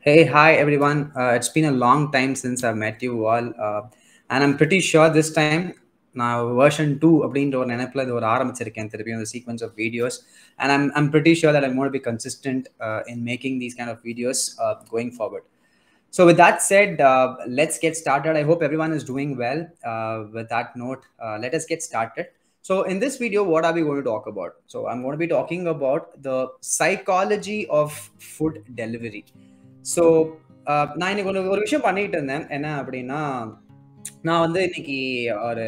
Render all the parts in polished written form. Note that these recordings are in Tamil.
Hey, hi everyone. It's been a long time since I've met you all, and I'm pretty sure this time now version 2 அப்படின்ற ஒரு நினைப்புல இது ஒரு ஆரம்பிச்சிருக்கேன் திருப்பியும் the sequence of videos, and I'm pretty sure that I'm going to be consistent in making these kind of videos going forward. So with that said, let's get started. I hope everyone is doing well. With that note, let us get started. So in this video, what are we going to talk about? So I'm going to be talking about the psychology of food delivery. So நான் இன்னைக்கு ஒரு விஷயம் பண்ணிட்டு இருந்தேன். என்ன அப்படின்னா, நான் வந்து இன்னைக்கு ஒரு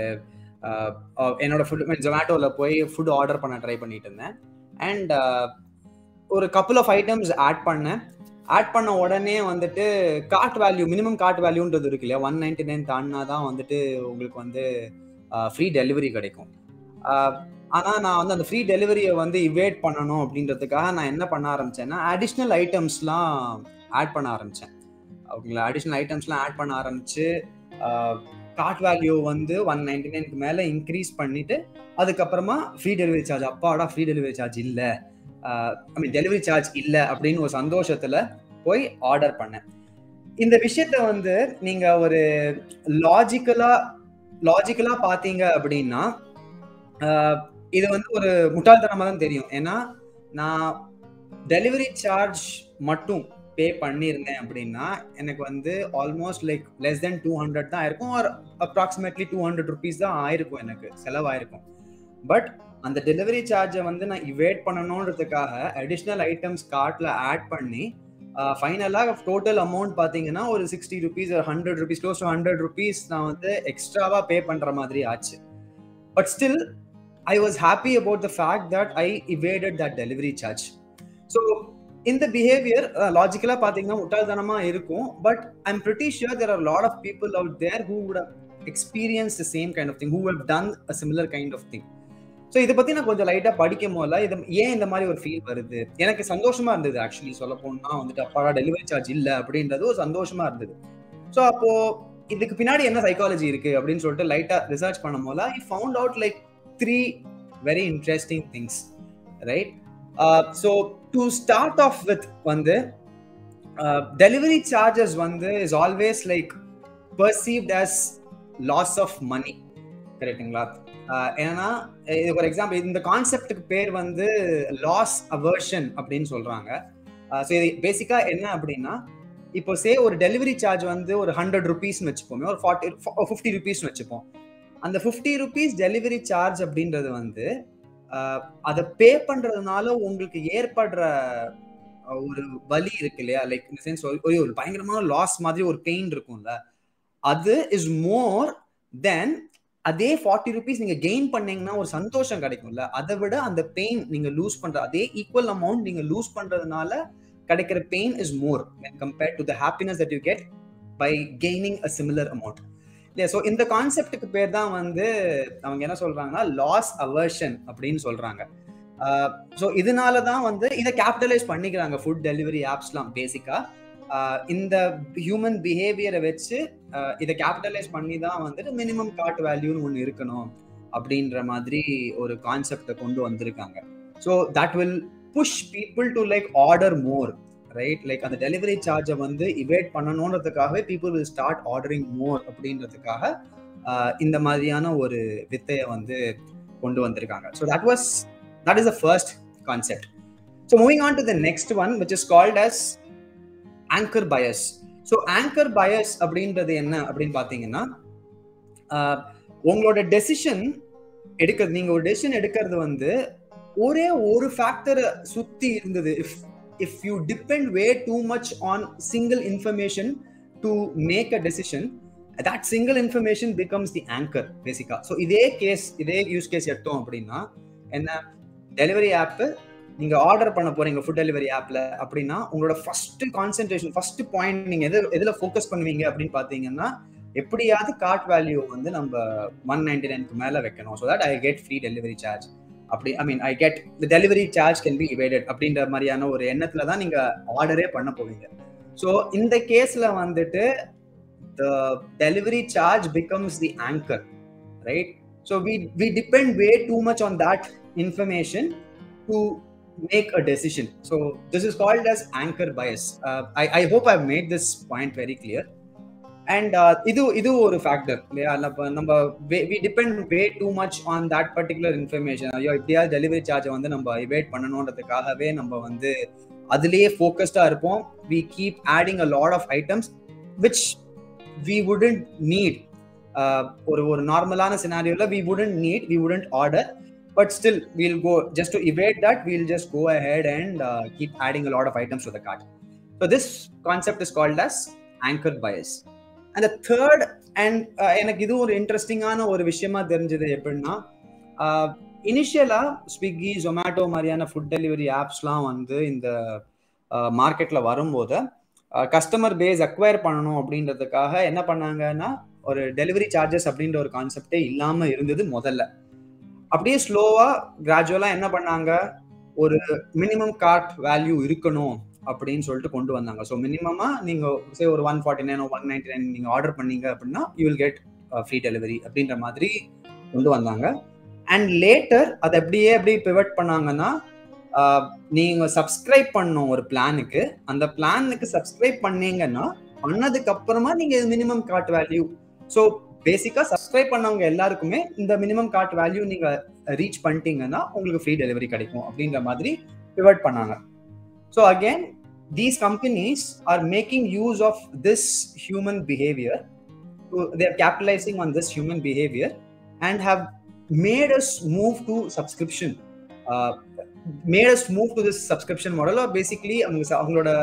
என்னோட ஃபுட் ஜொமேட்டோவில் போய் ஃபுட் ஆர்டர் பண்ண ட்ரை பண்ணிட்டு இருந்தேன். அண்ட் ஒரு கப்புள் ஆஃப் ஐட்டம்ஸ் ஆட் பண்ண உடனே வந்துட்டு கார்ட் வேல்யூ, மினிமம் கார்ட் வேல்யூன்றது இருக்கு இல்லையா, 199 தாண்டினா தான் வந்துட்டு உங்களுக்கு வந்து ஃப்ரீ டெலிவரி கிடைக்கும். ஆனால் நான் வந்து அந்த ஃப்ரீ டெலிவரியை வந்து இவேட் பண்ணணும் அப்படின்றதுக்காக நான் என்ன பண்ண ஆரம்பிச்சேன்னா, அடிஷ்னல் ஐட்டம்ஸ்லாம் ஆட் பண்ண ஆரம்பித்தேன். ஓகேங்களா, அடிஷ்னல் ஐட்டம்ஸ்லாம் ஆட் பண்ண ஆரம்பிச்சு கார்ட் வேல்யூ வந்து 199க்கு மேலே இன்க்ரீஸ் பண்ணிட்டு அதுக்கப்புறமா ஃப்ரீ டெலிவரி சார்ஜ், அப்பாடா ஃப்ரீ டெலிவரி சார்ஜ் இல்லை, டெலிவரி சார்ஜ் இல்லை அப்படின்னு ஒரு சந்தோஷத்தில் போய் ஆர்டர் பண்ணேன். இந்த விஷயத்த வந்து நீங்கள் ஒரு லாஜிக்கலாக பார்த்தீங்க அப்படின்னா இது வந்து ஒரு முட்டாள்தனமாக தான் தெரியும். ஏன்னா நான் டெலிவரி சார்ஜ் மட்டும் பே பண்ணியிருந்தேன் அப்படின்னா எனக்கு வந்து ஆல்மோஸ்ட் லைக் லெஸ் தென் 200 தான் ஆயிருக்கும், ஆர் அப்ராக்சிமேட்லி 200 ருபீஸ் தான் ஆயிருக்கும், எனக்கு செலவாயிருக்கும். பட் அந்த டெலிவரி சார்ஜை வந்து நான் இவேட் பண்ணணுன்றதுக்காக அடிஷ்னல் ஐட்டம்ஸ் கார்ட்டில் ஆட் பண்ணி ஃபைனலாக டோட்டல் அமௌண்ட் பார்த்தீங்கன்னா ஒரு 60 ருபீஸ், ஒரு 100 ருபீஸ், க்ளோஸ் டு 100 ருபீஸ் நான் வந்து எக்ஸ்ட்ராவாக பே பண்ணுற மாதிரி ஆச்சு. But still I was happy about the fact that I evaded that delivery charge. So in the behavior, logically பாத்தீங்கன்னா முட்டாள்தனமா இருக்கும். But I'm pretty sure there are a lot of people out there who would have experienced the same kind of thing, who have done a similar kind of thing. So இதை பற்றி நான் கொஞ்சம் லைட்டாக படிக்கும் போல இது ஏன் இந்த மாதிரி ஒரு ஃபீல் வருது, எனக்கு சந்தோஷமா இருந்தது. ஆக்சுவலி சொல்ல போனா வந்துட்டு அப்பாடா டெலிவரி சார்ஜ் இல்லை அப்படின்றது ஒரு சந்தோஷமா இருந்தது. ஸோ அப்போ இதுக்கு பின்னாடி என்ன சைக்காலஜி இருக்கு அப்படின்னு சொல்லிட்டு லைட்டா ரிசர்ச் பண்ணும் போல I found out like 3 very interesting things, right? So to start off with, வந்து delivery charges வந்து is always like perceived as loss of money, கரெக்ட்டுங்களா? ஏன்னா இது ஒரு எக்ஸாம்பிள், இந்த கான்செப்டுக்கு பேர் வந்து லாஸ் அவர்ஷன் அப்படின்னு சொல்றாங்க. ஸோ இது பேசிக்கா என்ன அப்படின்னா, இப்போ சே ஒரு டெலிவரி சார்ஜ் வந்து ஒரு 100 ருபீஸ்னு வச்சுப்போமே, ஒரு 50 ருபீஸ்னு வச்சுப்போம். அந்த 50 ருபீஸ் டெலிவரி சார்ஜ் அப்படின்றது வந்து அதை பே பண்றதுனால உங்களுக்கு ஏற்படுற ஒரு வலி இருக்கு இல்லையா, லைக் இந்த சென்ஸ் ஒரு பயங்கரமான லாஸ் மாதிரி ஒரு பெயின் இருக்கும்ல, அது இஸ் மோர் தென் அதே 40 ருபீஸ் நீங்க கெயின் பண்ணீங்கன்னா ஒரு சந்தோஷம் கிடைக்கும்ல, அதை விட அந்த பெயின் நீங்க லூஸ் பண்ற அதே ஈக்குவல் அமௌண்ட் நீங்க லூஸ் பண்றதுனால கிடைக்கிற pain is more when compared to the happiness that you get by gaining a similar amount. இல்லையா? ஸோ இந்த கான்செப்டுக்கு பேர் தான் வந்து அவங்க என்ன சொல்றாங்கன்னா லாஸ் அவர்ஷன் அப்படின்னு சொல்றாங்க. ஸோ இதனால தான் வந்து இதை கேபிட்டலைஸ் பண்ணிக்கிறாங்க ஃபுட் டெலிவரி ஆப்ஸ்லாம். பேசிக்கா இந்த ஹியூமன் பிஹேவியரை வச்சு இதை கேபிட்டலைஸ் பண்ணி தான் வந்துட்டு மினிமம் கார்ட் வேல்யூன்னு ஒன்று இருக்கணும் அப்படின்ற மாதிரி ஒரு கான்செப்டை கொண்டு வந்திருக்காங்க. So that will push people to like order more, right? Like அந்த டெலிவரி சார்ஜை வந்து இவேட் பண்ணணுன்றதுக்காகவே people will start ordering more அப்படின்றதுக்காக இந்த மாதிரியான ஒரு வித்தையை வந்து கொண்டு வந்திருக்காங்க. ஸோ that is the first concept. So moving on to the next one, which is called as anchor bias. So anchor bias அப்படின்றது என்ன அப்படின்னு பார்த்தீங்கன்னா, உங்களோட டெசிஷன் எடுக்கிறது, நீங்க ஒரு டெசிஷன் எடுக்கிறது வந்து ஒரே ஒரு ஃபேக்டரை சுத்தி இருந்தது. if you depend way too much on single information to make a decision, that single information becomes the anchor basically. So இதே யூஸ் கேஸ் எடுத்தோம் அப்படின்னா என்ன, டெலிவரி ஆப் நீங்க ஆர்டர் பண்ண போறீங்க ஃபுட் டெலிவரி ஆப்ல அப்படின்னா உங்களோட ஃபர்ஸ்ட் கான்சென்ட்ரேஷன், ஃபர்ஸ்ட் பாயிண்ட் நீங்க எதுல ஃபோக்கஸ் பண்ணுவீங்க அப்படின்னு பாத்தீங்கன்னா, எப்படியாவது கார்ட் வேல்யூ வந்து நம்ம 199க்கு மேல வைக்கணும், so that I get free delivery charge. அப்படி I get the delivery charge can be evaded அப்படின்ற மாதிரியான ஒரு எண்ணத்துல தான் நீங்க ஆர்டரே பண்ண போவீங்க. ஸோ இந்த கேஸ்ல வந்துட்டு the delivery charge becomes the anchor, right? So we depend way too much on that information to make a decision. So this is called as anchor bias. I hope I've made this point very clear. And இது ஒரு ஃபேக்டர் இல்லையா? நம்ம we depend way too much on that particular information. ஐயோ இப்படியாவது டெலிவரி சார்ஜை வந்து நம்ம இவேட் பண்ணணுன்றதுக்காகவே நம்ம வந்து அதுலயே ஃபோக்கஸ்டா இருப்போம். we keep adding a lot of items which we wouldn't need. ஒரு நார்மலான சினாரியோல we wouldn't order, but still we'll go just to evade that. We'll just go ahead and keep adding a lot of items to the cart. So this concept is called as anchor bias. And the third, and எனக்கு இது ஒரு இன்ட்ரெஸ்டிங்கான ஒரு விஷயமா தெரிஞ்சது எப்படின்னா, இனிஷியலா ஸ்விக்கி ஜொமேட்டோ மாதிரியான ஃபுட் டெலிவரி ஆப்ஸ்லாம் வந்து இந்த மார்க்கெட்ல வரும்போது கஸ்டமர் பேஸ் அக்வயர் பண்ணணும் அப்படின்றதுக்காக என்ன பண்ணாங்கன்னா, ஒரு டெலிவரி சார்ஜஸ் அப்படின்ற ஒரு கான்செப்டே இல்லாம இருந்தது முதல்ல. அப்படியே ஸ்லோவா கிராஜுவலா என்ன பண்ணாங்க, ஒரு மினிமம் கார்ட் வேல்யூ இருக்கணும் அப்படின்னு சொல்லிட்டு கொண்டு வந்தாங்க. ஸோ மினிமமா நீங்க ஒரு 149 199 நீங்க ஆர்டர் பண்ணீங்க அப்படின்னா you will get free delivery அப்படின்ற மாதிரி கொண்டு வந்தாங்க. அண்ட் லேட்டர் அதை எப்படி பிவட் பண்ணாங்கன்னா, நீங்க சப்ஸ்கிரைப் பண்ணணும் ஒரு பிளானுக்கு, அந்த பிளானுக்கு சப்ஸ்கிரைப் பண்ணீங்கன்னா பண்ணதுக்கு அப்புறமா நீங்க மினிமம் கார்ட் வேல்யூ, ஸோ பேசிக்கா சப்ஸ்கிரைப் பண்ணவங்க எல்லாருக்குமே இந்த மினிமம் கார்ட் வேல்யூ நீங்க ரீச் பண்ணிட்டீங்கன்னா உங்களுக்கு ஃப்ரீ டெலிவரி கிடைக்கும் அப்படின்ற மாதிரி பிவட் பண்ணாங்க. So again, these companies are making use of this human behavior. They are capitalizing on this human behavior and have made us move to subscription. Made us move to this subscription model. Or basically, அவங்களோட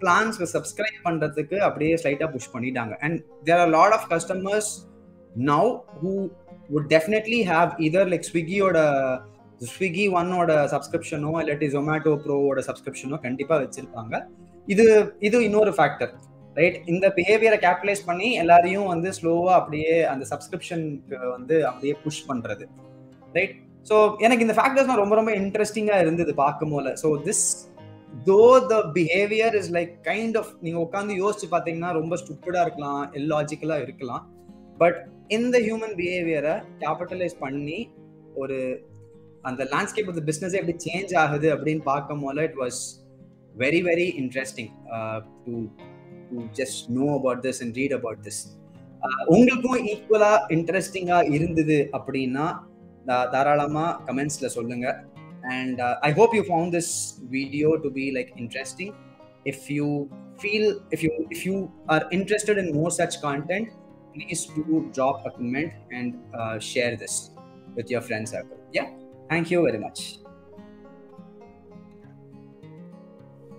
பிளான்ஸ்க்கு சப்ஸ்கிரைப் பண்றதுக்கு அப்படியே ஸ்லைட்டா புஷ் பண்ணிட்டாங்க. And there are a lot of customers now who would definitely have either like Swiggy ஒன்னோட சப்ஸ்கிரிப்ஷனோ இல்லாட்டி ஜொமேட்டோ ப்ரோவோட சப்ஸ்கிரிப்ஷனோ கண்டிப்பா வச்சிருப்பாங்க. இது இன்னொரு ஃபேக்டர், ரைட்? இந்த பிஹேவியரை கேபிட்டலைஸ் பண்ணி எல்லாரையும் வந்து ஸ்லோவா அப்படியே அந்த சப்ஸ்கிரிப்ஷனுக்கு வந்து அப்படியே புஷ் பண்றது, ரைட்? ஸோ எனக்கு இந்த ஃபேக்டர்ஸ்லாம் ரொம்ப ரொம்ப இன்ட்ரெஸ்டிங்கா இருந்தது பார்க்கும் போல. So this though the behaviour is like kind of, நீங்க உட்காந்து யோசிச்சு பார்த்தீங்கன்னா ரொம்ப ஸ்டூப்பிடா இருக்கலாம், இல்லாஜிக்கலா இருக்கலாம். பட் இந்த ஹியூமன் பிஹேவியரை கேபிட்டலைஸ் பண்ணி ஒரு அந்த லேண்ட்ஸ்கேப் ஆஃப் தி பிசினஸ் எப்படி சேஞ்ச் ஆகுது அப்படின்னு பார்க்கும் போல it was very very interesting to just know about this and read about this. உங்களுக்கும் ஈக்குவலா இன்ட்ரெஸ்டிங்கா இருந்தது அப்படின்னா தாராளமா கமெண்ட்ஸ்ல சொல்லுங்க. And I hope you found this video to be like interesting. If you are interested in more such content, please do drop a comment and share this with your friends circle. Yeah. Thank you very much.